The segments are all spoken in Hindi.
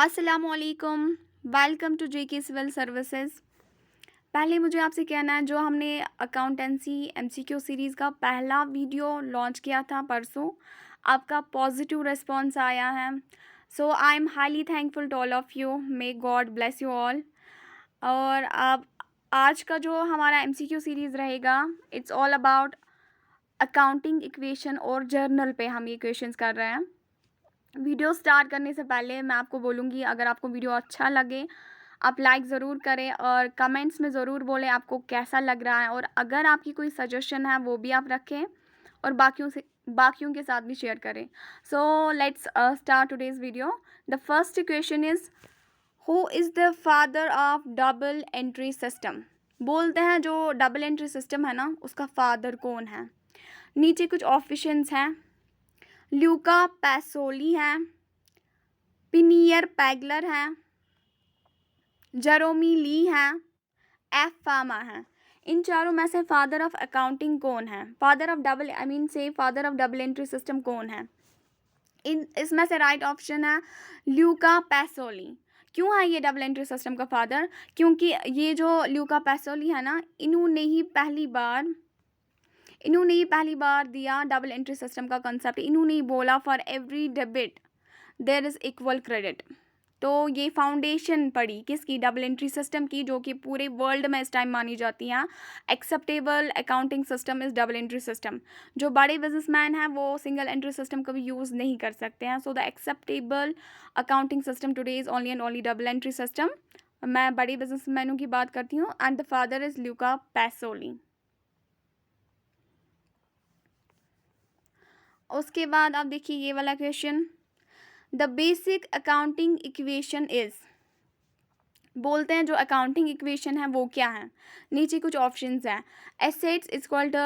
अस्सलामुअलैकुम। Welcome to JK civil services. पहले मुझे आपसे कहना है, जो हमने अकाउंटेंसी एमसीक्यू सीरीज़ का पहला वीडियो लॉन्च किया था परसों, आपका पॉजिटिव रिस्पांस आया है। So I am highly thankful to all of you. May God bless you all. और अब आज का जो हमारा एमसीक्यू सीरीज़ रहेगा, it's all about accounting equation और जर्नल पे हम ये क्वेश्चंस कर रहे हैं। वीडियो स्टार्ट करने से पहले मैं आपको बोलूँगी, अगर आपको वीडियो अच्छा लगे आप लाइक ज़रूर करें और कमेंट्स में ज़रूर बोलें आपको कैसा लग रहा है, और अगर आपकी कोई सजेशन है वो भी आप रखें और बाकियों के साथ भी शेयर करें। So let's start today's video. The first question is, who is the father of double entry system. बोलते हैं जो डबल एंट्री सिस्टम है ना, उसका फादर कौन है। नीचे कुछ ऑप्शंस हैं। ल्यूका पैसोली है, पिनियर पैगलर है, जेरोमी ली है, एफ फामा है। इन चारों में से फादर ऑफ अकाउंटिंग कौन है, father of double entry system कौन है। इसमें से राइट ऑप्शन है ल्यूका पैसोली। क्यों है ये डबल एंट्री सिस्टम का फादर? क्योंकि ये जो ल्यूका पैसोली है ना, इन्होंने ही पहली बार दिया डबल एंट्री सिस्टम का कंसेप्ट। इन्होंने ही बोला for every debit there is equal credit. तो ये फाउंडेशन पड़ी किसकी? डबल एंट्री सिस्टम की, जो कि पूरे वर्ल्ड में इस टाइम मानी जाती हैं। Acceptable accounting system is double entry system. जो बड़े बिजनेसमैन हैं वो सिंगल एंट्री सिस्टम कभी यूज़ नहीं कर सकते हैं। So the acceptable accounting system today is only and only double entry system. मैं बड़े बिजनेसमैनों की बात करती हूँ। And the father is Luca Pacioli. उसके बाद आप देखिए ये वाला question, the basic accounting equation is. बोलते हैं जो अकाउंटिंग इक्वेशन है वो क्या है। नीचे कुछ ऑप्शंस हैं। Assets equal to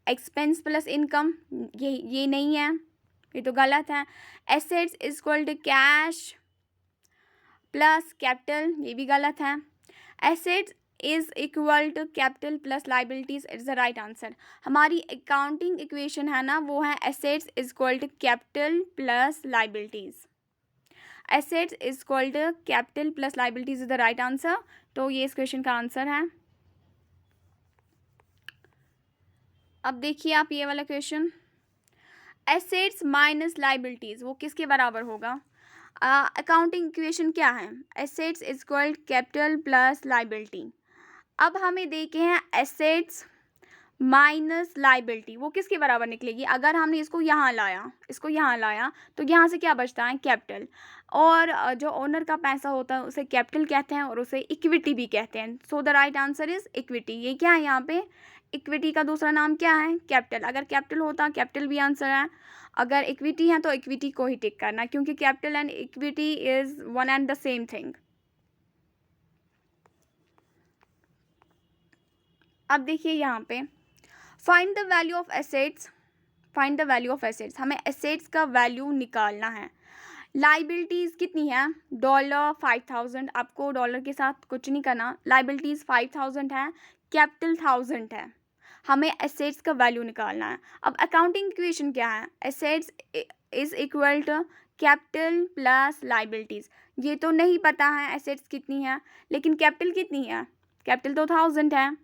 expense plus income, ये नहीं है, ये तो गलत है। Assets equal to cash plus capital, ये भी गलत है। Assets is equal to capital plus liabilities, it's the right answer. हमारी अकाउंटिंग इक्वेशन है ना, वो है assets equal to capital plus liabilities. Assets is equal to capital plus liabilities is the right answer. तो ये इस क्वेश्चन का आंसर है। अब देखिए आप ये वाला क्वेश्चन, एसेट्स माइनस लाइबिलिटीज वो किसके बराबर होगा। अकाउंटिंग इक्वेशन क्या है? Assets is equal capital plus liability. अब हमें देखे हैं एसेट्स माइनस लाइबिलिटी वो किसके बराबर निकलेगी। अगर हमने इसको यहाँ लाया तो यहाँ से क्या बचता है? कैपिटल। और जो ओनर का पैसा होता है उसे कैपिटल कहते हैं और उसे इक्विटी भी कहते हैं। So the right answer is equity. ये क्या है यहाँ पे? इक्विटी का दूसरा नाम क्या है? कैपिटल। अगर कैपिटल होता कैपिटल भी आंसर है, अगर इक्विटी है तो इक्विटी को ही टिक करना, क्योंकि capital and equity is one and the same thing. अब देखिए यहाँ पे, find the value of assets. हमें एसेट्स का वैल्यू निकालना है। लाइबिलिटीज़ कितनी है? $5000। आपको डॉलर के साथ कुछ नहीं करना। लाइबिलिटीज़ 5000 है, कैपिटल 1000 है। हमें एसेट्स का वैल्यू निकालना है। अब अकाउंटिंग इक्वेशन क्या है? Assets is equal to capital plus liabilities. ये तो नहीं पता है एसेट्स कितनी है, लेकिन कैपिटल कितनी है? कैपिटल तो 1000 है।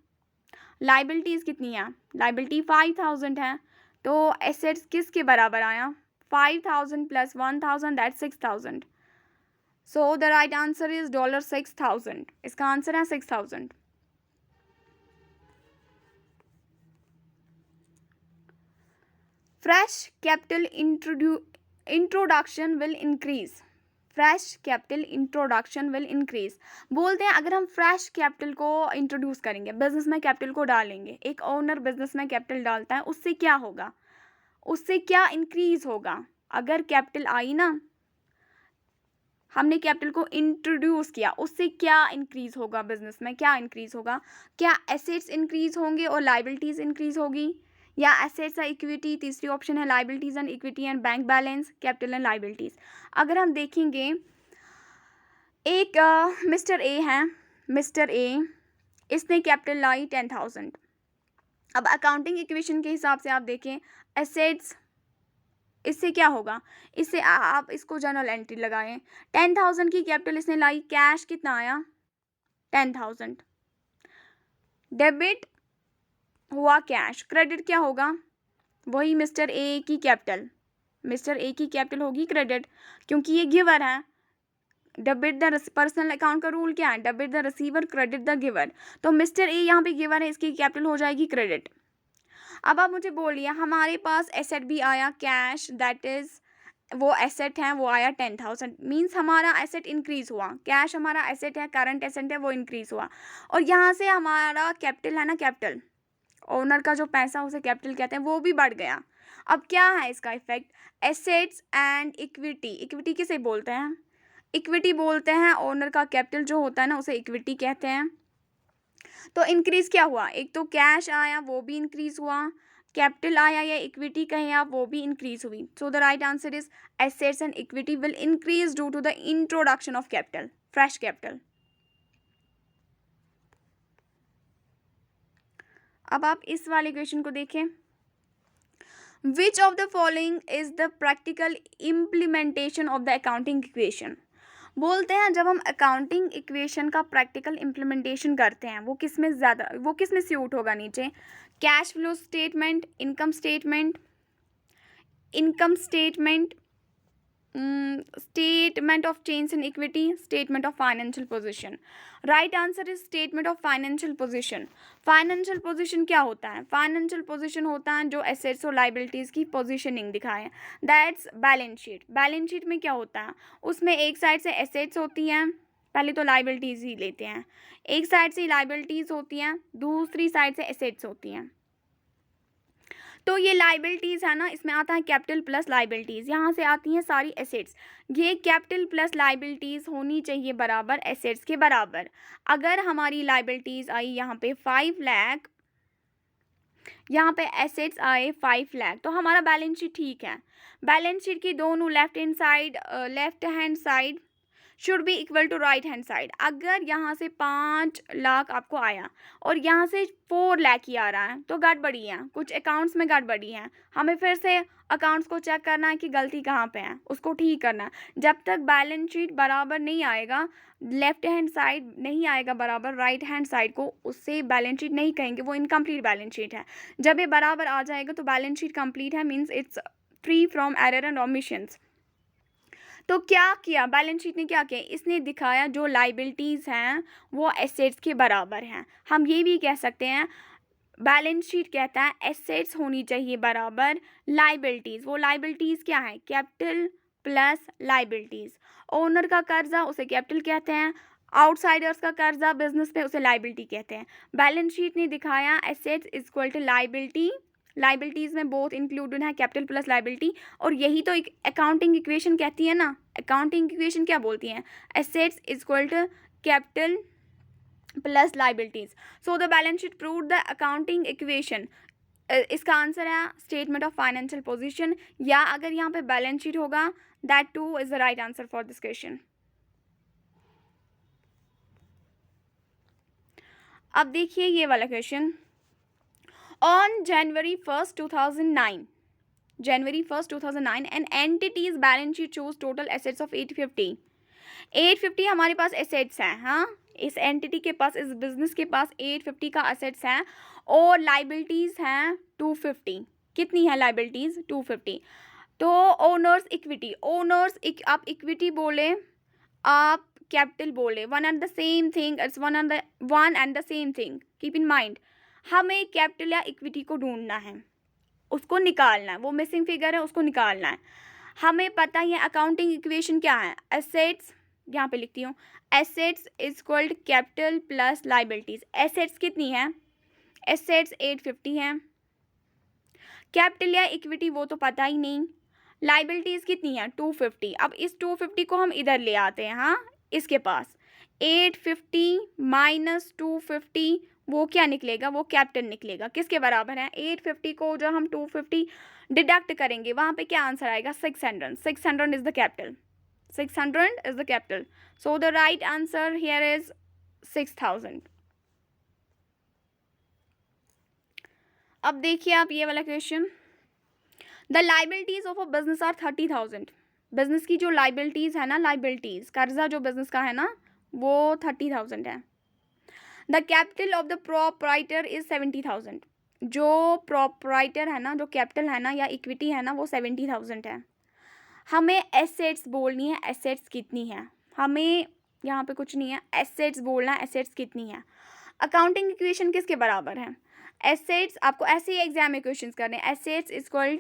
लाइबिलिटीज़ कितनी है? लाइबिलिटी 5000 है। तो एसेट्स किसके बराबर आया? 5000 plus 1000 that 6000। So the right answer is $6000। इसका आंसर है 6000। Fresh capital introduction will increase. Fresh capital introduction will increase. बोलते हैं अगर हम फ्रेश कैपिटल को इंट्रोड्यूस करेंगे, बिजनेस में कैपिटल को डालेंगे, एक ओनर बिजनेस में कैपिटल डालता है, उससे क्या होगा? उससे क्या इंक्रीज होगा? अगर कैपिटल आई ना, हमने कैपिटल को इंट्रोड्यूस किया, उससे क्या इंक्रीज होगा? बिजनेस में क्या इंक्रीज होगा? क्या एसेट्स इंक्रीज होंगे और लाइबिलिटीज इंक्रीज होगी, या एसेट्स है इक्विटी? तीसरी ऑप्शन है liabilities and equity and bank balance, capital and liabilities. अगर हम देखेंगे, एक मिस्टर ए है, मिस्टर ए, इसने कैपिटल लाई 10,000। अब अकाउंटिंग इक्वेशन के हिसाब से आप देखें, एसेट्स इससे क्या होगा, इससे आप इसको जर्नल एंट्री लगाएं। 10,000 की कैपिटल इसने लाई, कैश कितना आया 10,000, डेबिट हुआ कैश, क्रेडिट क्या होगा, वही मिस्टर ए की कैपिटल, मिस्टर ए की कैपिटल होगी क्रेडिट, क्योंकि ये गिवर है। डेबिट द पर्सनल अकाउंट का रूल क्या है, debit the receiver credit the giver, तो मिस्टर ए यहाँ पे गिवर है, इसकी कैपिटल हो जाएगी क्रेडिट। अब आप मुझे बोलिए हमारे पास एसेट भी आया कैश, दैट इज वो एसेट है, वो आया 10,000, मीन्स हमारा एसेट इंक्रीज हुआ, कैश हमारा एसेट है, करंट एसेट है, वो इंक्रीज हुआ। और यहाँ से हमारा कैपिटल है ना, कैपिटल ओनर का जो पैसा उसे कैपिटल कहते हैं, वो भी बढ़ गया। अब क्या है इसका effect, assets and equity, equity किसे बोलते हैं, इक्विटी बोलते हैं, ओनर का कैपिटल जो होता है ना उसे इक्विटी कहते हैं। तो इंक्रीज क्या हुआ, एक तो कैश आया वो भी इंक्रीज हुआ, कैपिटल आया या इक्विटी कहें आप वो भी इंक्रीज हुई। So the right answer is assets and equity will increase due to the introduction of capital, fresh capital. अब आप इस वाले क्वेश्चन को देखें, which of the following is the practical implementation of the accounting equation. बोलते हैं जब हम अकाउंटिंग इक्वेशन का प्रैक्टिकल इम्प्लीमेंटेशन करते हैं वो किस में ज़्यादा, वो किस में सूट होगा, नीचे cash flow statement, income statement, income statement, statement of change in equity, statement of financial position. Right answer is statement of financial position. Financial position क्या होता है, फाइनेंशियल पोजीशन होता है जो एसेट्स और लाइबिलिटीज़ की पोजीशनिंग दिखाए, that's balance sheet. Balance sheet में क्या होता है, उसमें एक साइड से एसेट्स होती हैं, पहले तो लाइबिलिटीज़ ही लेते हैं, एक साइड से लाइबिलिटीज़ होती हैं, दूसरी साइड से एसेट्स होती हैं। तो ये लाइबिलिटीज़ है ना, इसमें आता है कैपिटल प्लस लाइबिलिटीज़, यहाँ से आती हैं सारी एसेट्स। ये कैपिटल प्लस लाइबिलिटीज़ होनी चाहिए बराबर एसेट्स के बराबर। अगर हमारी लाइबिलिटीज़ आई यहाँ पे 5 लाख, यहाँ पे एसेट्स आए 5 लाख, तो हमारा बैलेंस शीट ठीक है। बैलेंस शीट की दोनों left hand side should be equal to right hand side. अगर यहाँ से 5 लाख आपको आया और यहाँ से 4 लाख ही आ रहा है तो गड़बड़ी है, कुछ अकाउंट्स में गड़बड़ी है, हमें फिर से अकाउंट्स को चेक करना है कि गलती कहाँ पे है, उसको ठीक करना है। जब तक बैलेंस शीट बराबर नहीं आएगा, लेफ्ट हैंड साइड नहीं आएगा बराबर राइट हैंड साइड को, उससे बैलेंस शीट नहीं कहेंगे, वो इनकम्प्लीट बैलेंस शीट है। जब ये बराबर आ जाएगा तो बैलेंस शीट कंप्लीट है, means it's free from error and omissions. तो क्या किया बैलेंस शीट ने, क्या किया, इसने दिखाया जो लाइबिलिटीज़ हैं वो एसेट्स के बराबर हैं। हम ये भी कह सकते हैं बैलेंस शीट कहता है एसेट्स होनी चाहिए बराबर लाइबिलिटीज़। वो लाइबिलिटीज़ क्या है, कैपिटल प्लस लाइबिलिटीज़। ओनर का कर्जा उसे कैपिटल कहते हैं, आउटसाइडर्स का कर्जा बिजनेस पे उसे लाइबिलिटी कहते हैं। बैलेंस शीट ने दिखाया assets equal to liability, liabilities में बोथ इंक्लूडेड है कैपिटल प्लस लाइबिलिटी, और यही तो एक अकाउंटिंग इक्वेशन कहती है ना। अकाउंटिंग इक्वेशन क्या बोलती है, assets equal to capital plus liabilities. So the balance sheet prove the accounting equation. इसका आंसर है स्टेटमेंट ऑफ फाइनेंशियल पोजीशन, या अगर यहाँ पे बैलेंस शीट होगा that too is the right answer for this question. अब देखिए ये वाला question, On January 1st, 2009, an entity's balance sheet shows total assets of 850. 850 हमारे पास assets हैं, हाँ, इस entity के पास, इस business के पास 850 का assets हैं और liabilities हैं 250. कितनी है liabilities? 250. तो owners equity, आप equity बोले, आप capital बोले, one and the same thing, it's one and the same thing. Keep in mind, हमें कैपिटल या इक्विटी को ढूंढना है, उसको निकालना है, वो मिसिंग फिगर है उसको निकालना है। हमें पता है अकाउंटिंग इक्वेशन क्या है, एसेट्स, यहाँ पे लिखती हूँ, assets equal capital plus liabilities. Assets कितनी है, एसेट्स 850 हैं, कैपिटल या इक्विटी वो तो पता ही नहीं, लाइबिलिटीज कितनी है 250। अब इस 250 को हम इधर ले आते हैं, हाँ, इसके पास 850 माइनस 250 वो क्या निकलेगा, वो कैपिटल निकलेगा, किसके बराबर है, 850 को जो हम 250 डिडक्ट करेंगे वहाँ पे क्या आंसर आएगा, 600। 600 is the capital, 600 is the capital. So the right answer here is 6000। अब देखिए आप ये वाला question, the liabilities of a business are 30,000। Business की जो लाइबिलिटीज है ना, लाइबिलिटीज कर्जा जो बिजनेस का है ना, वो 30,000 है। The capital of the proprietor is 70,000। जो प्रोप्राइटर है ना, जो कैपिटल है ना या इक्विटी है ना, वो 70,000 है। हमें एसेट्स बोलनी है, एसेट्स कितनी है, हमें यहाँ पे कुछ नहीं है, एसेट्स बोलना है, एसेट्स कितनी है। अकाउंटिंग इक्वेशन किसके बराबर है? एसेट्स, आपको ऐसे ही एग्जाम में क्वेश्चंस करने हैं। Assets equal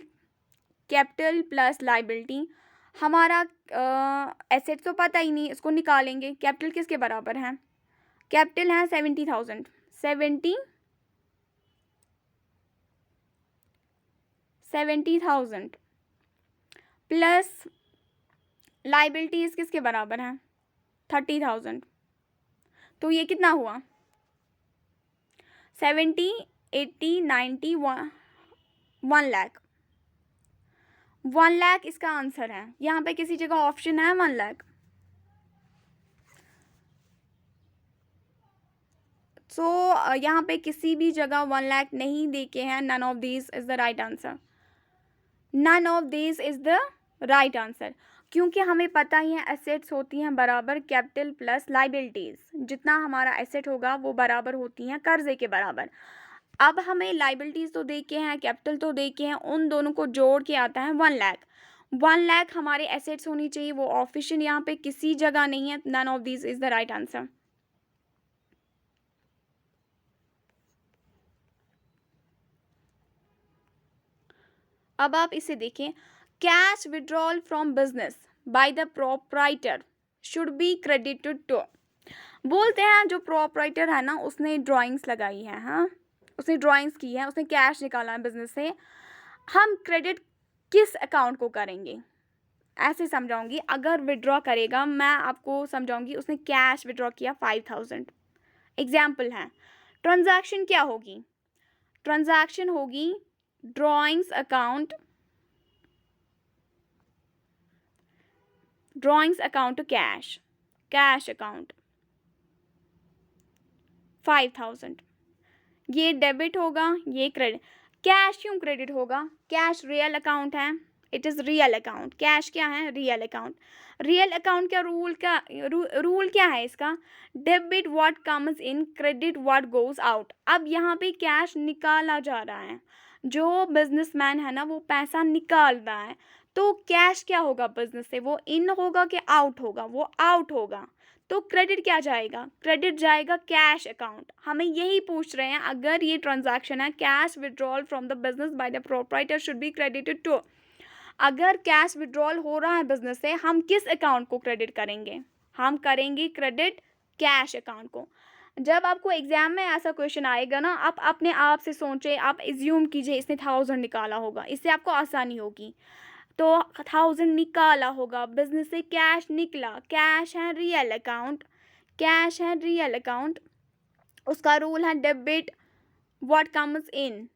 capital plus liability. हमारा एसेट्स तो पता ही नहीं, इसको निकालेंगे। कैपिटल किसके बराबर है? कैपिटल है 70,000, 70,000 प्लस लाइबिलिटीज किसके बराबर है? 30,000। तो ये कितना हुआ? 70, 80, 90, 1 लाख। 1 लाख इसका आंसर है। यहाँ पे किसी जगह ऑप्शन है 1 लाख? सो यहाँ पे किसी भी जगह 1 लाख नहीं देके हैं। None of these is the right answer. None of these is the right answer, क्योंकि हमें पता ही है एसेट्स होती हैं बराबर कैपिटल प्लस लाइबिलिटीज। जितना हमारा एसेट होगा वो बराबर होती हैं कर्जे के बराबर। अब हमें लाइबिलिटीज तो दे के हैं, कैपिटल तो दे के हैं, उन दोनों को जोड़ के आता है 1 लाख। 1 लाख हमारे एसेट्स होनी चाहिए, वो ऑप्शन यहाँ पे किसी जगह नहीं है। None of these is the right answer. अब आप इसे देखें, cash withdrawal from business by the proprietor should be credited to. बोलते हैं जो प्रोप्राइटर है ना, उसने ड्राइंग्स लगाई है, हाँ उसने ड्राइंग्स की है, उसने कैश निकाला है बिजनेस से, हम क्रेडिट किस अकाउंट को करेंगे? ऐसे समझाऊंगी। अगर विड्रॉ करेगा, मैं आपको समझाऊंगी, उसने कैश विड्रॉ किया 5,000, एग्जाम्पल है। ट्रांजैक्शन क्या होगी? ट्रांजैक्शन होगी drawings account, drawings account to cash, cash account 5,000। ये डेबिट होगा, ये क्रेडिट। कैश क्यों क्रेडिट होगा? कैश रियल अकाउंट है, it is real account. Cash क्या है? Real account. रियल अकाउंट का रूल क्या है इसका? Debit what comes in, credit what goes out. अब यहाँ पे कैश निकाला जा रहा है, जो बिजनेसमैन है ना वो पैसा निकाल रहा है, तो कैश क्या होगा बिजनेस से? वो इन होगा कि आउट होगा? वो आउट होगा। तो क्रेडिट क्या जाएगा? क्रेडिट जाएगा कैश अकाउंट। हमें यही पूछ रहे हैं, अगर ये ट्रांजैक्शन है cash withdrawal from the business by the proprietor should be credited to. अगर कैश विड्रॉल हो रहा है बिजनेस से, हम किस अकाउंट को क्रेडिट करेंगे? हम करेंगे क्रेडिट कैश अकाउंट को। जब आपको एग्जाम में ऐसा क्वेश्चन आएगा ना, आप अपने आप से सोचे, आप एज्यूम कीजिए इसने 1000 निकाला होगा, इससे आपको आसानी होगी। तो 1000 निकाला होगा, बिजनेस से कैश निकला, कैश है रियल अकाउंट, कैश है रियल अकाउंट, उसका रूल है debit what comes in,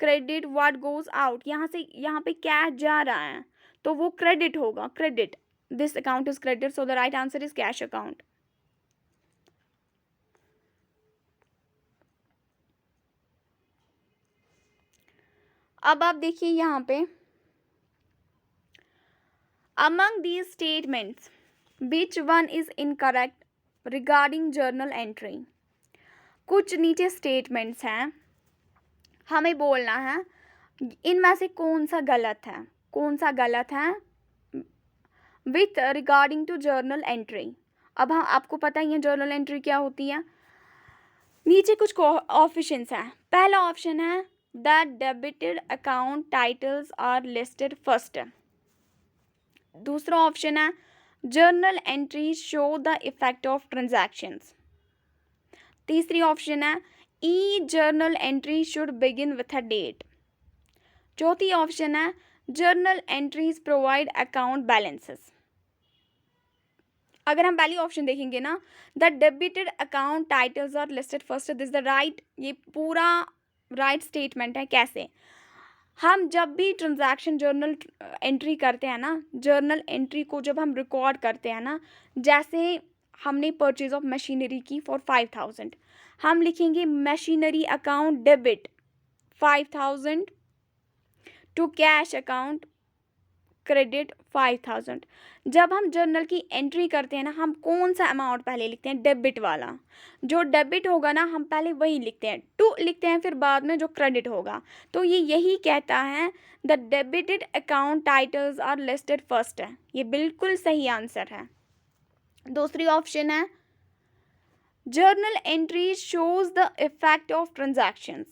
credit what goes out. यहाँ से यहाँ पे कैश जा रहा है तो वो क्रेडिट होगा, credit. This account is credit, so the right answer is cash account. अब आप देखिए यहाँ पे, among these statements which one is incorrect regarding journal entry। कुछ नीचे स्टेटमेंट्स हैं, हमें बोलना है इनमें से कौन सा गलत है, कौन सा गलत है with regarding to journal entry. अब हाँ, आपको पता ही है जर्नल एंट्री क्या होती है। नीचे कुछ ऑप्शंस हैं। पहला ऑप्शन है the debited account titles are listed first. दूसरा ऑप्शन है journal entry show the effect of transactions. तीसरी ऑप्शन है each journal entry should begin with a date. चौथी ऑप्शन है journal entries provide account balances. अगर हम पहली ऑप्शन देखेंगे ना, the debited account titles are listed first, this the right, ये पूरा राइट स्टेटमेंट है। कैसे? हम जब भी ट्रांजैक्शन जर्नल एंट्री करते हैं ना, जर्नल एंट्री को जब हम रिकॉर्ड करते हैं ना, जैसे हमने परचेज ऑफ मशीनरी की फॉर 5,000, हम लिखेंगे machinery account debit 5,000 to cash account credit 5000। जब हम जर्नल की एंट्री करते हैं ना, हम कौन सा अमाउंट पहले लिखते हैं? डेबिट वाला। जो डेबिट होगा ना, हम पहले वही लिखते हैं, टू लिखते हैं, फिर बाद में जो क्रेडिट होगा। तो ये यही कहता है the debited account titles are listed first है। ये बिल्कुल सही आंसर है। दूसरी ऑप्शन है journal entry shows the effect of transactions,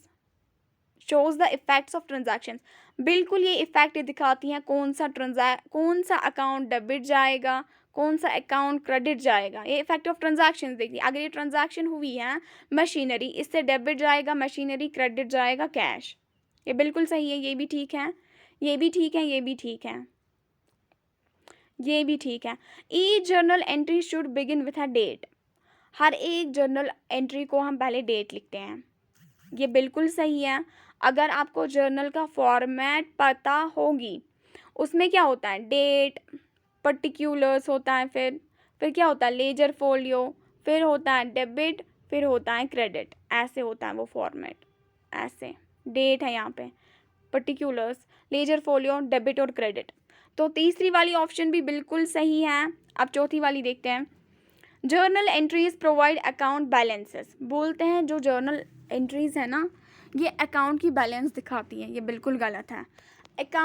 shows the effects of transactions. बिल्कुल ये इफेक्ट दिखाती हैं कौन सा अकाउंट डेबिट जाएगा, कौन सा अकाउंट क्रेडिट जाएगा। ये इफेक्ट ऑफ ट्रांजैक्शंस देखिए, अगर ये ट्रांजैक्शन हुई है मशीनरी, इससे डेबिट जाएगा मशीनरी, क्रेडिट जाएगा कैश। ये बिल्कुल सही है, ये भी ठीक है, ये भी ठीक है, ये भी ठीक है, ये भी ठीक है। Each journal entry should begin with a date. हर एक जर्नल एंट्री को हम पहले डेट लिखते हैं, ये बिल्कुल सही है। अगर आपको जर्नल का फॉर्मेट पता होगी, उसमें क्या होता है? डेट, पर्टिकुलर्स होता है, फिर क्या होता है? लेजर फोलियो, फिर होता है डेबिट, फिर होता है क्रेडिट। ऐसे होता है वो फॉर्मेट, ऐसे। डेट है यहाँ पे, पर्टिकुलर्स, लेजर फोलियो, डेबिट और क्रेडिट। तो तीसरी वाली ऑप्शन भी बिल्कुल सही है। अब चौथी वाली देखते हैं। Journal entries provide account balances. बोलते हैं जो जर्नल एंट्रीज है ना, ये अकाउंट की बैलेंस दिखाती है। ये बिल्कुल गलत है।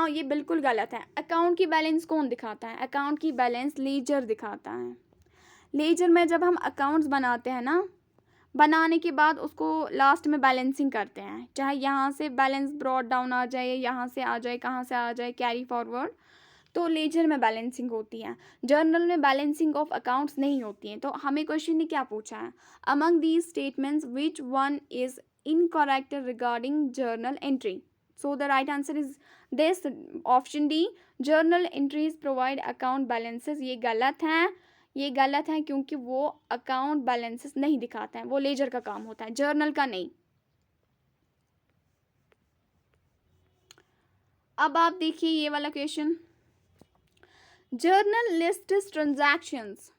ये बिल्कुल गलत है। अकाउंट की बैलेंस कौन दिखाता है? अकाउंट की बैलेंस लेजर दिखाता है। लेजर में जब हम अकाउंट्स बनाते हैं ना, बनाने के बाद उसको लास्ट में बैलेंसिंग करते हैं, चाहे यहाँ से बैलेंस ब्रॉड डाउन आ जाए, यहाँ से आ जाए, कहाँ से आ जाए, कैरी फॉरवर्ड, तो लेजर में बैलेंसिंग होती है। जर्नल में बैलेंसिंग ऑफ अकाउंट्स नहीं होती है। तो हमें क्वेश्चन ने क्या पूछा है? Among these statements which one is incorrect regarding journal entry? So the right answer is this option D, journal entries provide account balances. ये गलत है, ये गलत है, क्योंकि वो अकाउंट बैलेंसेस नहीं दिखाते हैं, वो लेजर का काम होता है, जर्नल का नहीं। अब आप देखिए ये वाला question, journal lists transactions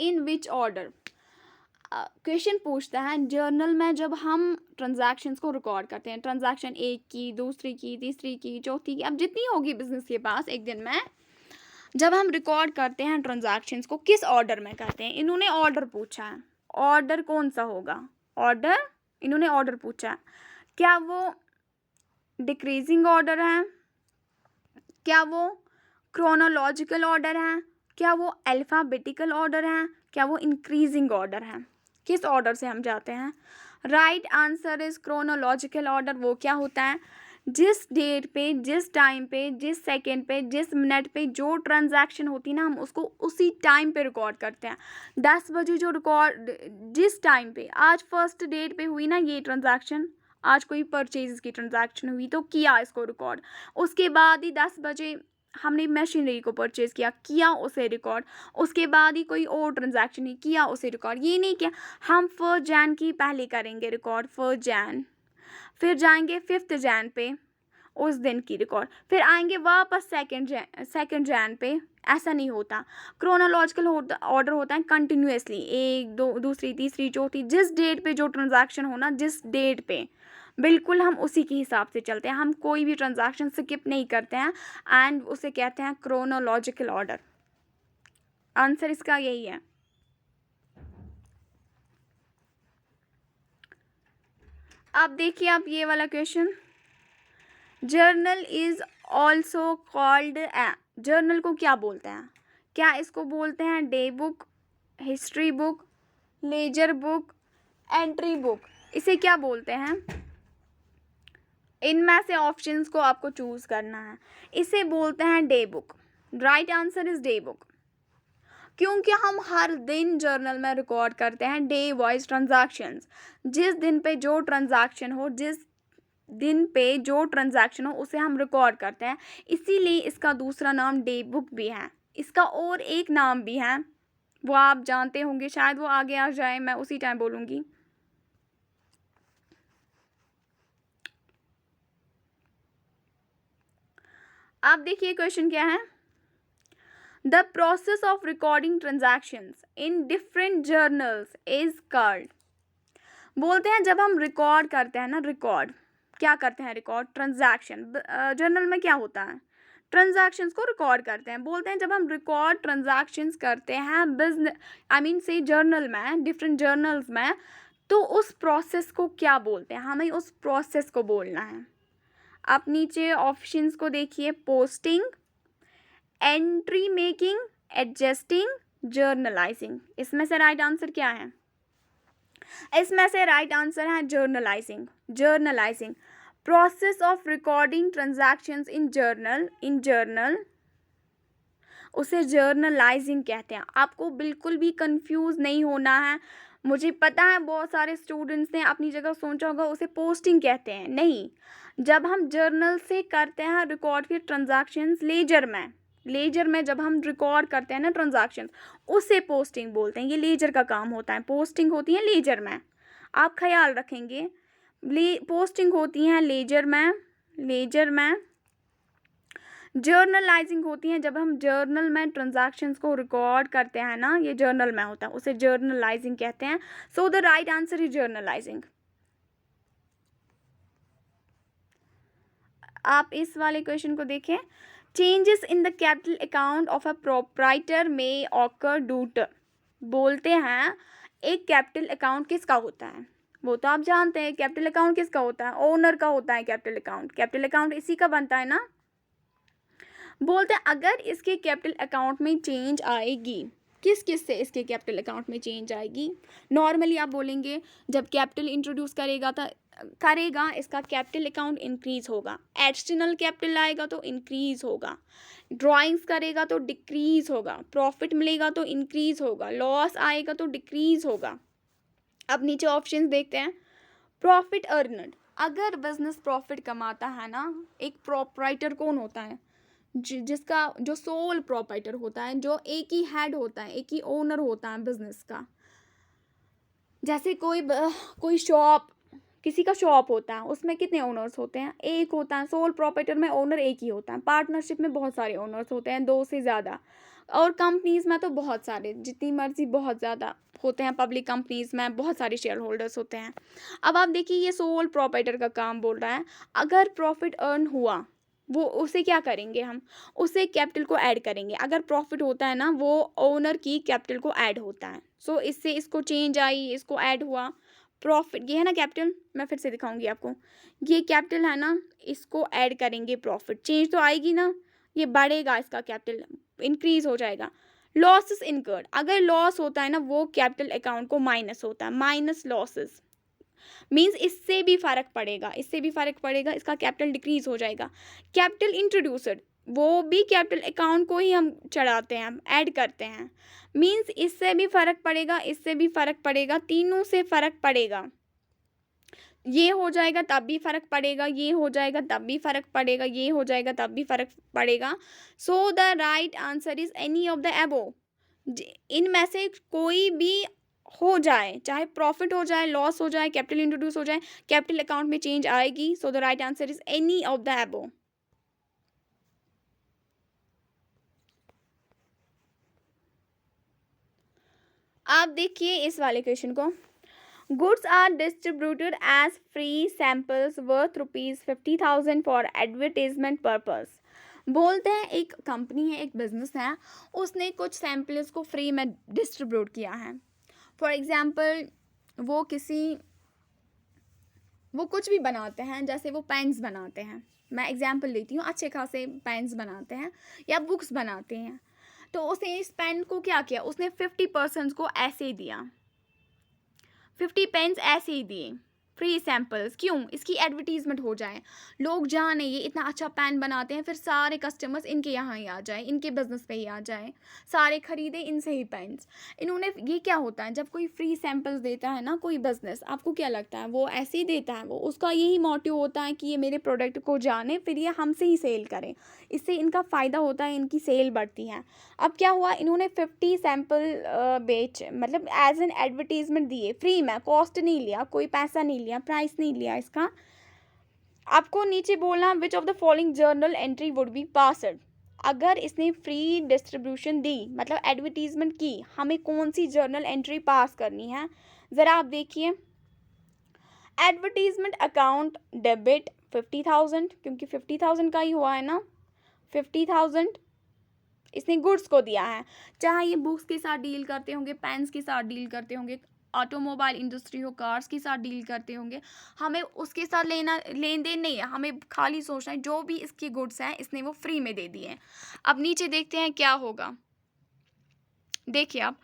in which order. Question पूछता है जर्नल में जब हम ट्रांजैक्शंस को रिकॉर्ड करते हैं, ट्रांजैक्शन एक की, दूसरी की, तीसरी की, चौथी की, अब जितनी होगी बिजनेस के पास एक दिन में, जब हम रिकॉर्ड करते हैं ट्रांजैक्शंस को, किस ऑर्डर में करते हैं? इन्होंने ऑर्डर पूछा है, ऑर्डर कौन सा होगा? ऑर्डर, इन्होंने ऑर्डर पूछा है, क्या वो डिक्रीजिंग ऑर्डर है, क्या वो क्रोनोलॉजिकल ऑर्डर है, क्या वो अल्फ़ाबेटिकल ऑर्डर है, क्या वो इंक्रीजिंग ऑर्डर है? किस ऑर्डर से हम जाते हैं? Right answer is chronological order. वो क्या होता है? जिस डेट पे, जिस टाइम पे, जिस सेकेंड पे, जिस मिनट पे जो ट्रांजैक्शन होती है ना, हम उसको उसी टाइम पे रिकॉर्ड करते हैं। 10 बजे जो रिकॉर्ड, जिस टाइम पे, आज फर्स्ट डेट पे हुई ना ये ट्रांजैक्शन, आज कोई परचेज की ट्रांजैक्शन हुई तो किया इसको रिकॉर्ड। उसके बाद ही 10 बजे हमने मशीनरी को परचेज किया उसे रिकॉर्ड। उसके बाद ही कोई और ट्रांजैक्शन ही किया उसे रिकॉर्ड। ये नहीं किया हम 1 जैन की पहले करेंगे रिकॉर्ड, 1 जैन, फिर जाएंगे 5 जैन पे उस दिन की रिकॉर्ड, फिर आएंगे वापस 2 जैन पे। ऐसा नहीं होता। क्रोनोलॉजिकल ऑर्डर होता है कंटिन्यूसली, 1 2 दूसरी तीसरी चौथी, जिस डेट पे जो ट्रांजैक्शन हो ना, जिस डेट पे, बिल्कुल हम उसी के हिसाब से चलते हैं। हम कोई भी ट्रांजैक्शन स्किप नहीं करते हैं, एंड उसे कहते हैं क्रोनोलॉजिकल ऑर्डर। आंसर इसका यही है। अब देखिए आप ये वाला question, journal is also called journal को क्या बोलते हैं? क्या इसको बोलते हैं day book, history book, laser book, entry book? इसे क्या बोलते हैं? इनमें से ऑप्शंस को आपको चूज करना है। इसे बोलते हैं day book. Right answer is day book, क्योंकि हम हर दिन जर्नल में रिकॉर्ड करते हैं डे वाइज ट्रांजैक्शंस। जिस दिन पे जो ट्रांजैक्शन हो, जिस दिन पे जो ट्रांजैक्शन हो, उसे हम रिकॉर्ड करते हैं। इसीलिए इसका दूसरा नाम डे बुक भी है। इसका और एक नाम भी है, वो आप जानते होंगे, शायद वो आगे आ जाए, मैं उसी टाइम बोलूँगी। आप देखिए क्वेश्चन क्या है, the process of recording transactions in different journals is called. बोलते हैं जब हम रिकॉर्ड करते हैं ना, रिकॉर्ड क्या करते हैं रिकॉर्ड? ट्रांजैक्शन। जर्नल में क्या होता है? ट्रांजैक्शंस को रिकॉर्ड करते हैं। बोलते हैं जब हम रिकॉर्ड ट्रांजैक्शंस करते हैं बिजनेस, आई मीन से जर्नल में, डिफरेंट जर्नल्स में, तो उस प्रोसेस को क्या बोलते हैं? हमें उस प्रोसेस को बोलना है। आप नीचे ऑप्शंस को देखिए, posting, entry making, adjusting, journalising. इसमें से राइट आंसर क्या है? इसमें से राइट आंसर है journalising. Journalising, process of recording transactions in journal, उसे जर्नलाइजिंग कहते हैं। आपको बिल्कुल भी कंफ्यूज नहीं होना है। मुझे पता है बहुत सारे स्टूडेंट्स ने अपनी जगह सोचा होगा उसे पोस्टिंग कहते हैं, नहीं। जब हम जर्नल से करते हैं रिकॉर्ड फिर ट्रांजैक्शंस लेजर में जब हम रिकॉर्ड करते हैं ना ट्रांजैक्शंस, उसे पोस्टिंग बोलते हैं। ये लेजर का काम होता है, पोस्टिंग होती है लेजर में। आप ख्याल रखेंगे, पोस्टिंग होती हैं लेजर में। जर्नलाइजिंग होती हैं जब हम जर्नल में ट्रांजैक्शंस को रिकॉर्ड करते हैं ना, ये जर्नल में होता है, उसे जर्नलाइजिंग कहते हैं। So the right answer is journalising. आप इस वाले क्वेश्चन को देखें, changes in the capital account of a proprietor में ऑकर ड्यू टू। बोलते हैं एक कैपिटल अकाउंट किसका होता है? वो तो आप जानते हैं कैपिटल अकाउंट किसका होता है? ओनर का होता है कैपिटल अकाउंट। कैपिटल अकाउंट इसी का बनता है ना। बोलते हैं अगर इसके कैपिटल अकाउंट में चेंज आएगी, किस से इसके कैपिटल अकाउंट में चेंज आएगी? नॉर्मली आप बोलेंगे जब कैपिटल इंट्रोड्यूस करेगा इसका कैपिटल अकाउंट इंक्रीज होगा। एडिशनल कैपिटल आएगा तो इंक्रीज होगा। ड्राइंग्स करेगा तो डिक्रीज होगा। प्रॉफिट मिलेगा तो इंक्रीज होगा। लॉस आएगा तो डिक्रीज होगा। अब नीचे ऑप्शंस देखते हैं। प्रॉफिट अर्नड, अगर बिजनेस प्रॉफिट कमाता है ना, एक प्रोप्राइटर कौन होता है? जिसका जो सोल प्रोप्राइटर होता है, जो एक ही हेड होता है, एक ही ओनर होता है बिजनेस का। जैसे कोई शॉप, किसी का शॉप होता है, उसमें कितने ओनर्स होते हैं? एक होता है। सोल प्रोप्राइटर में ओनर एक ही होता है। पार्टनरशिप में बहुत सारे ओनर्स होते हैं, 2 से ज़्यादा। और कंपनीज में तो बहुत सारे, जितनी मर्जी बहुत ज़्यादा होते हैं। पब्लिक कंपनीज में बहुत सारे शेयर होल्डर्स होते हैं। अब आप देखिए ये सोल प्रोप्राइटर का काम बोल रहा है, अगर प्रॉफिट अर्न हुआ वो उसे क्या करेंगे? हम उसे कैपिटल को ऐड करेंगे। अगर प्रॉफिट होता है ना, वो ओनर की कैपिटल को ऐड होता है। सो इससे इसको चेंज आई, इसको ऐड हुआ। प्रॉफिट ये है ना कैपिटल, मैं फिर से दिखाऊंगी आपको। ये कैपिटल है ना, इसको ऐड करेंगे, प्रॉफिट चेंज तो आएगी ना, ये बढ़ेगा, इसका कैपिटल इंक्रीज हो जाएगा। लॉसेस इनकर्ड, अगर लॉस होता है ना, वो कैपिटल अकाउंट को माइनस होता है। माइनस लॉसेस मीन्स इससे भी फर्क पड़ेगा, इसका कैपिटल डिक्रीज हो जाएगा। कैपिटल इंट्रोड्यूसर, वो भी कैपिटल अकाउंट को ही हम चढ़ाते हैं, ऐड करते हैं। मीन्स इससे भी फर्क पड़ेगा, तीनों से फर्क पड़ेगा। ये हो जाएगा तब भी फर्क पड़ेगा, ये हो जाएगा तब भी फर्क पड़ेगा, ये हो जाएगा तब भी फर्क पड़ेगा। सो the right answer is any of the above. इनमें से कोई भी हो जाए, चाहे प्रॉफिट हो जाए, लॉस हो जाए, कैपिटल इंट्रोड्यूस हो जाए, कैपिटल अकाउंट में चेंज आएगी। So the right answer is any of the above. आप देखिए इस वाले क्वेश्चन को। Goods are distributed as free samples worth ₹50,000 for advertisement purpose. बोलते हैं एक कंपनी है, एक बिजनेस है, उसने कुछ सैंपल्स को फ्री में डिस्ट्रीब्यूट किया है। फॉर एग्जाम्पल वो कुछ भी बनाते हैं, जैसे वो पेन्स बनाते हैं, मैं एग्जाम्पल देती हूँ, अच्छे खासे पेन्स बनाते हैं या बुक्स बनाते हैं। तो उसने इस पेन को क्या किया, उसने 50% को ऐसे ही दिया, 50 पेन्स ऐसे ही दिए, फ्री सैम्पल्स। क्यों? इसकी एडवर्टीजमेंट हो जाए, लोग जाने ये इतना अच्छा पेन बनाते हैं, फिर सारे कस्टमर्स इनके यहाँ ही आ जाए, इनके बिजनेस पे ही आ जाए, सारे खरीदे इनसे ही पेन्स। इन्होंने ये क्या होता है, जब कोई फ्री सैम्पल्स देता है ना कोई बिजनेस, आपको क्या लगता है वो ऐसे ही देता है? वो उसका यही मोटिव होता है कि ये मेरे प्रोडक्ट को जाने, फिर ये हमसे ही सेल करें, इससे इनका फ़ायदा होता है, इनकी सेल बढ़ती है। अब क्या हुआ, इन्होंने 50 सैम्पल मतलब एज एन एडवर्टीजमेंट दिए, फ्री में, कॉस्ट नहीं लिया, कोई पैसा नहीं लिया, प्राइस नहीं लिया इसका। आपको नीचे बोलना विच of the following journal entry would be passed. अगर इसने फ्री डिस्ट्रीब्यूशन दी, मतलब एडवर्टीजमेंट की, हमें कौन सी जर्नल एंट्री पास करनी है, ज़रा आप देखिए। एडवर्टीजमेंट अकाउंट डेबिट 50,000, क्योंकि 50,000 का ही हुआ है ना, 50,000 इसने गुड्स को दिया है। चाहे ये बुक्स के साथ डील करते होंगे, पेन्स के साथ डील करते होंगे, ऑटोमोबाइल इंडस्ट्री हो, कार्स के साथ डील करते होंगे, हमें उसके साथ लेन देन नहीं है, हमें खाली सोचना है जो भी इसके गुड्स हैं इसने वो फ्री में दे दिए हैं। अब नीचे देखते हैं क्या होगा। देखिए आप,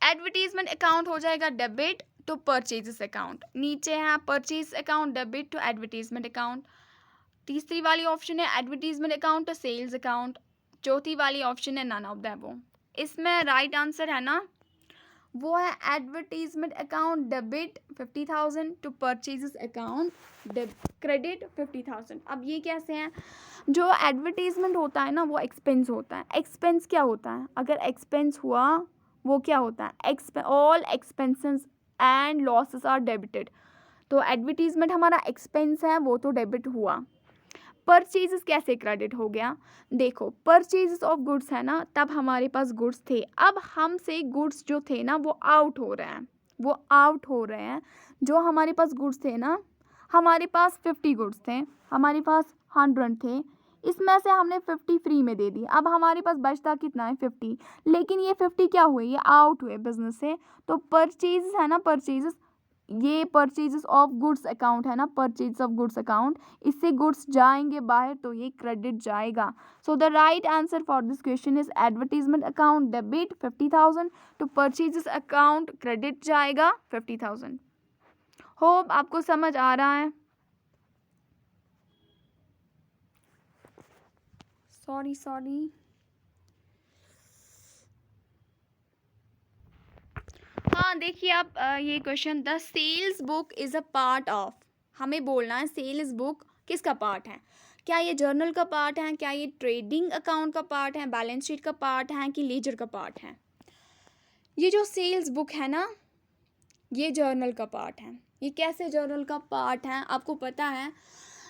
एडवर्टीजमेंट अकाउंट हो जाएगा डेबिट टू परचेजेस अकाउंट, नीचे है purchase account debit to advertisement account, तीसरी वाली ऑप्शन है advertisement account to sales account, चौथी वाली ऑप्शन है नन ऑफ द अबव। इसमें राइट आंसर है ना वो है advertisement account debit 50,000 to purchases account credit 50,000। अब ये कैसे हैं, जो एडवर्टीजमेंट होता है ना वो एक्सपेंस होता है। एक्सपेंस क्या होता है, अगर एक्सपेंस हुआ वो क्या होता है, all expenses and losses are debited. तो एडवर्टीजमेंट हमारा एक्सपेंस है, वो तो डेबिट हुआ। परचेजेस कैसे क्रेडिट हो गया, देखो परचेजेस ऑफ गुड्स है ना, तब हमारे पास गुड्स थे, अब हमसे गुड्स जो थे ना वो आउट हो रहे हैं, वो आउट हो रहे हैं। जो हमारे पास गुड्स थे ना, हमारे पास 50 गुड्स थे, हमारे पास 100 थे, इसमें से हमने 50 फ्री में दे दी, अब हमारे पास बचता कितना है 50, लेकिन ये 50 क्या हुए, ये आउट हुए बिजनेस से। तो परचेजेस है ना, परचेजेस, ये परचेजेस ऑफ गुड्स अकाउंट है ना, परचेज ऑफ गुड्स अकाउंट, इससे गुड्स जाएंगे बाहर तो ये क्रेडिट जाएगा। So the right answer for this question is advertisement account debit 50,000 to purchases account credit जाएगा 50,000। होप आपको समझ आ रहा है। सॉरी हाँ देखिए आप, ये question, the sales book is a part of, हमें बोलना है सेल्स बुक किसका पार्ट है, क्या ये जर्नल का पार्ट है, क्या ये ट्रेडिंग अकाउंट का पार्ट है, बैलेंस शीट का पार्ट है कि लेजर का पार्ट है। ये जो सेल्स बुक है ना ये जर्नल का पार्ट है। ये कैसे जर्नल का पार्ट है, आपको पता है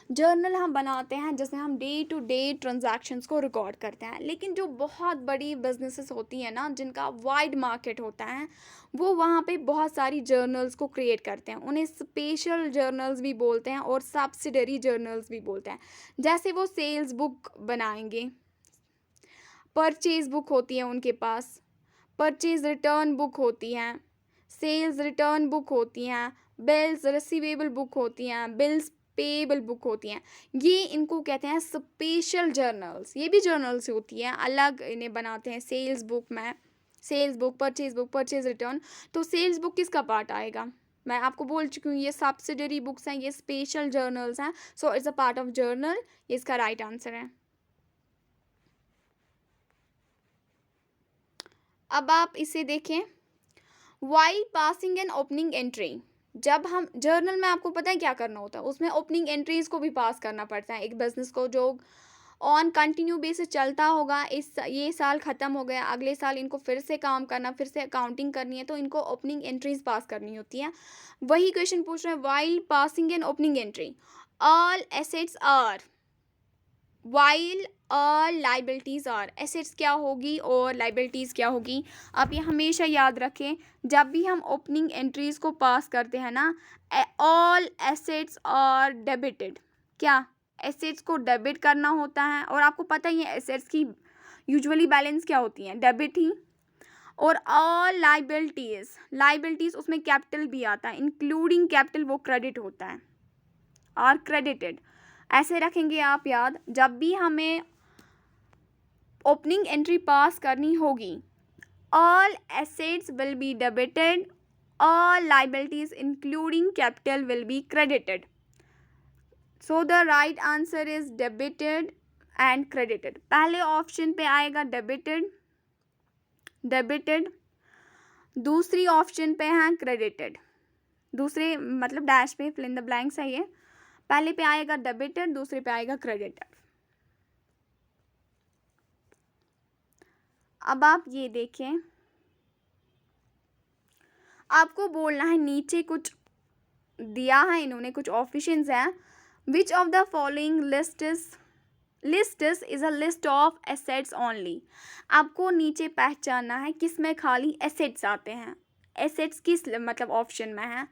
जर्नल हम बनाते हैं जैसे हम डे टू डे ट्रांजैक्शंस को रिकॉर्ड करते हैं, लेकिन जो बहुत बड़ी बिजनेसेस होती हैं ना जिनका वाइड मार्केट होता है वो वहाँ पे बहुत सारी जर्नल्स को क्रिएट करते हैं, उन्हें स्पेशल जर्नल्स भी बोलते हैं और सब्सिडरी जर्नल्स भी बोलते हैं। जैसे वो सेल्स बुक बनाएंगे, परचेज बुक होती है उनके पास, परचेज रिटर्न बुक होती हैं, सेल्स रिटर्न बुक होती हैं, बिल्स रिसीवेबल बुक होती हैं, बिल्स पेएबल बुक होती हैं, ये इनको कहते हैं स्पेशल जर्नल्स। ये भी जर्नल्स होती हैं, अलग इन्हें बनाते हैं सेल्स बुक में, सेल्स बुक, परचेज रिटर्न। तो सेल्स बुक किसका पार्ट आएगा, मैं आपको बोल चुकी हूँ ये सब्सिडरी बुक्स हैं, ये स्पेशल जर्नल्स हैं, so it's a part of journal, ये इसका राइट आंसर है। अब आप इसे देखें, while passing an opening entry, जब हम जर्नल में आपको पता है क्या करना होता है, उसमें ओपनिंग एंट्रीज को भी पास करना पड़ता है। एक बिजनेस को जो ऑन कंटिन्यू बेसिस चलता होगा, ये साल ख़त्म हो गया, अगले साल इनको फिर से काम करना, फिर से अकाउंटिंग करनी है, तो इनको ओपनिंग एंट्रीज पास करनी होती है। वही क्वेश्चन पूछ रहे हैं, while passing an opening entry all assets are, while और लाइबिलिटीज़ आर, एसेट्स क्या होगी और लाइबिलिटीज़ क्या होगी। आप ये हमेशा याद रखें, जब भी हम ओपनिंग एंट्रीज़ को पास करते हैं ना, ऑल एसेट्स आर डेबिटेड, क्या एसेट्स को डेबिट करना होता है, और आपको पता ही है एसेट्स की यूजुअली बैलेंस क्या होती हैं, डेबिट ही। और ऑल लाइबिलिटीज़ उसमें कैपिटल भी आता है, इंक्लूडिंग कैपिटल वो क्रेडिट होता है, आर क्रेडिटेड। ऐसे रखेंगे आप याद, जब भी हमें ओपनिंग एंट्री पास करनी होगी, all assets will be debited, all liabilities including capital will be credited. So the right answer is debited and credited. पहले ऑप्शन पे आएगा डेबिटेड, दूसरी ऑप्शन पे है क्रेडिटेड, दूसरे मतलब डैश पे फिल इन द ब्लैंक्स है ये, पहले पे आएगा डेबिटेड, दूसरे पे आएगा क्रेडिटेड। अब आप ये देखें, आपको बोलना है, नीचे कुछ दिया है इन्होंने, कुछ ऑप्शंस हैं, विच of the following list is a list of assets only. आपको नीचे पहचानना है किस में खाली एसेट्स आते हैं, एसेट्स किस मतलब ऑप्शन में है।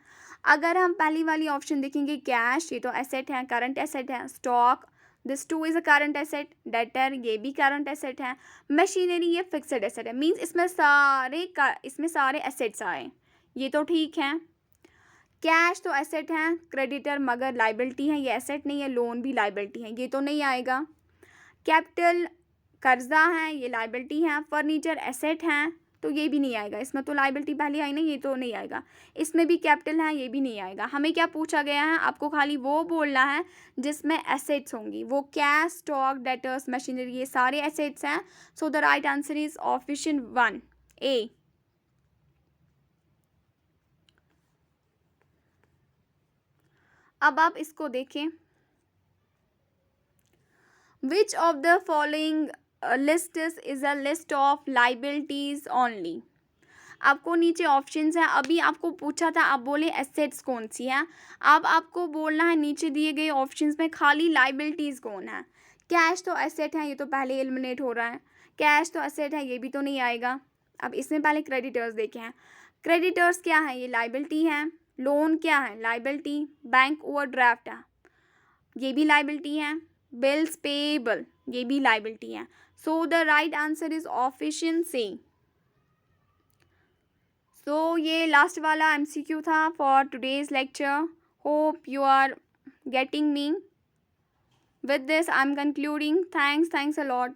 अगर हम पहली वाली ऑप्शन देखेंगे कैश, ये तो एसेट है, करंट एसेट है। Stock, this two is a current asset. Debtor, ये भी करंट एसेट है। मशीनरी, ये फिक्स्ड एसेट है। मींस इसमें सारे एसेट्स आए, ये तो ठीक है। कैश तो एसेट है, क्रेडिटर मगर लाइबिलिटी है, ये एसेट नहीं है। लोन भी लाइबिलिटी है, ये तो नहीं आएगा। कैपिटल कर्जा है, ये लाइबिलिटी है। फर्नीचर एसेट है, तो ये भी नहीं आएगा। इसमें तो लाइबिलिटी पहले आई ना, ये तो नहीं आएगा। इसमें भी कैपिटल है, ये भी नहीं आएगा। हमें क्या पूछा गया है, आपको खाली वो बोलना है जिसमें एसेट्स होंगी। वो कैश, स्टॉक, डेटर्स, मशीनरी, ये सारे एसेट्स हैं। So the right answer is option 1 ए। अब आप इसको देखें, which of the following list is a list of liabilities only. आपको नीचे ऑप्शंस हैं, अभी आपको पूछा था, आप बोले एसेट्स कौन सी हैं। अब आपको बोलना है नीचे दिए गए ऑप्शंस में खाली लाइबिलिटीज़ कौन है। कैश तो एसेट है, ये तो पहले एलिमिनेट हो रहा है। कैश तो एसेट है, ये भी तो नहीं आएगा। अब इसमें पहले क्रेडिटर्स देखे हैं। क्रेडिटर्स क्या है, ये लाइबिलिटी है। लोन क्या है, लाइबिलिटी। बैंक ओवरड्राफ्ट है, ये भी लाइबिलिटी है। बिल्स पेएबल, ये भी लाइबिलिटी है। So the right answer is option C. तो ये लास्ट वाला MCQ था for today's lecture. Hope you are getting me. With this I am concluding. Thanks a lot.